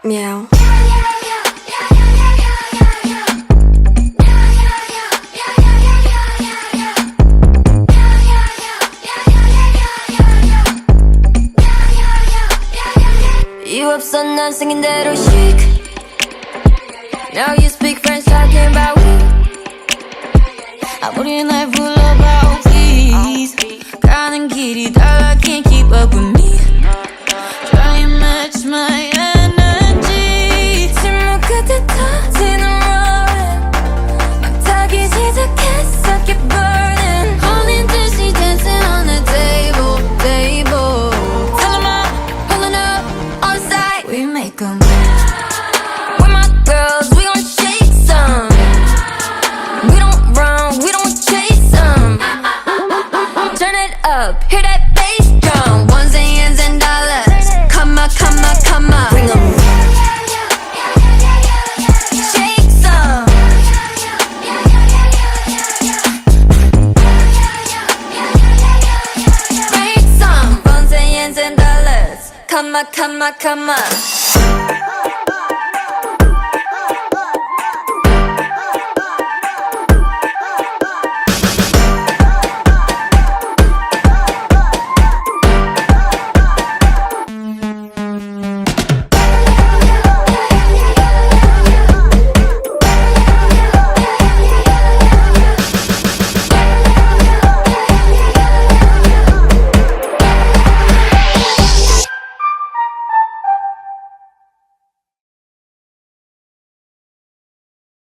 Meow. You upset 난 생긴 대로 chic. Now you speak French talking about we. 아무리 날 불러봐 please. 가는 길이 달라 can't keep up with me. Try and match my energy. 침묵 끝에 터지는 roaring. 막 타기 시작했어 keep burning. 홀린 듯이 dancing on the table. Tell 'em I'm pulling up on site. We make 'em move. We're my girls, we gon' shake some. We don't run, we don't chase them. Turn it up, hear that bass drum. Ones and yens and dollars. Come on, bring 'em. Shake some. Break some. Ones and yens and dollars. Come on.